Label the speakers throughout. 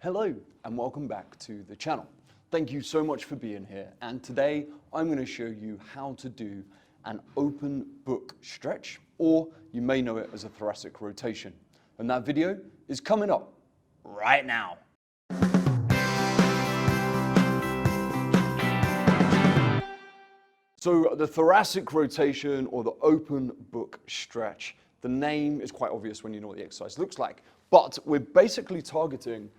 Speaker 1: Hello and welcome back to the channel. Thank you so much for being here, and today I'm going to show you how to do an open book stretch, or you may know it as a thoracic rotation. And that video is coming up right now. So the thoracic rotation or the open book stretch, the name is quite obvious when you know what the exercise looks like, but we're basically targeting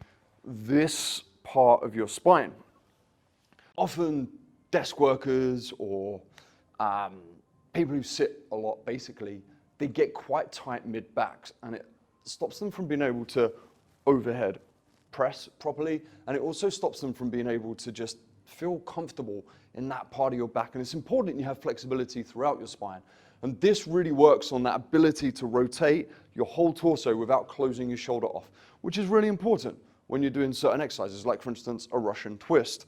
Speaker 1: this part of your spine. Often desk workers or people who sit a lot, basically, they get quite tight mid-backs, and it stops them from being able to overhead press properly, and it also stops them from being able to just feel comfortable in that part of your back. And it's important you have flexibility throughout your spine. And this really works on that ability to rotate your whole torso without closing your shoulder off, which is really important when you're doing certain exercises, like for instance, a Russian twist.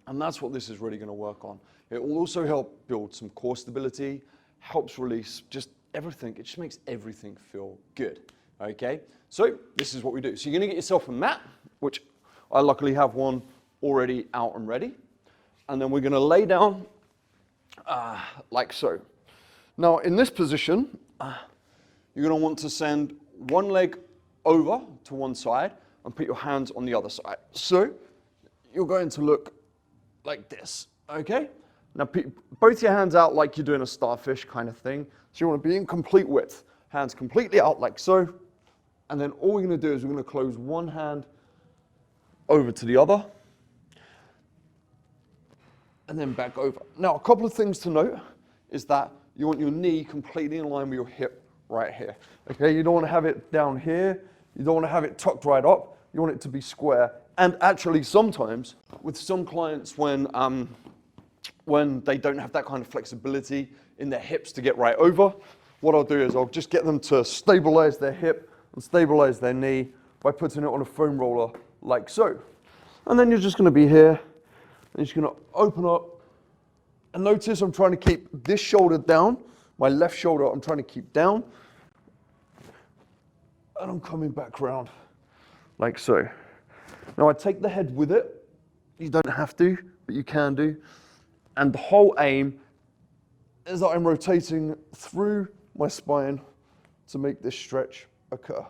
Speaker 1: And that's what this is really going to work on. It will also help build some core stability, helps release just everything. It just makes everything feel good, okay? So this is what we do. So you're going to get yourself a mat, which I luckily have one already out and ready. And then we're going to lay down like so. Now in this position, you're going to want to send one leg over to one side and put your hands on the other side. So you're going to look like this, okay? Now both your hands out like you're doing a starfish kind of thing. So you want to be in complete width, hands completely out like so. And then all we're going to do is we're going to close one hand over to the other and then back over. Now a couple of things to note is that you want your knee completely in line with your hip right here. Okay, you don't want to have it down here. You don't want to have it tucked right up. You want it to be square. And actually sometimes with some clients when they don't have that kind of flexibility in their hips to get right over, what I'll do is I'll just get them to stabilize their hip and stabilize their knee by putting it on a foam roller like so. And then you're just going to be here and you're just going to open up. And notice I'm trying to keep this shoulder down. My left shoulder I'm trying to keep down. And I'm coming back around like so. Now I take the head with it. You don't have to, but you can do. And the whole aim is that I'm rotating through my spine to make this stretch occur.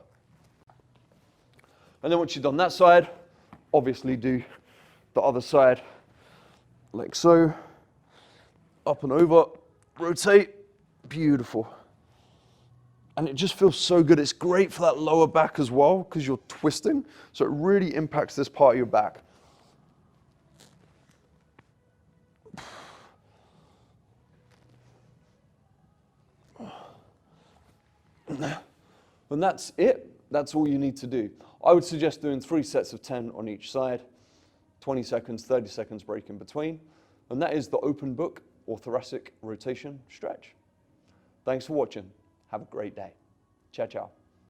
Speaker 1: And then once you've done that side, obviously do the other side like so. Up and over, rotate, beautiful. And it just feels so good. It's great for that lower back as well because you're twisting. So it really impacts this part of your back. And that's it. That's all you need to do. I would suggest doing 3 sets of 10 on each side, 20 seconds, 30 seconds break in between. And that is the open book or thoracic rotation stretch. Thanks for watching. Have a great day. Ciao, ciao.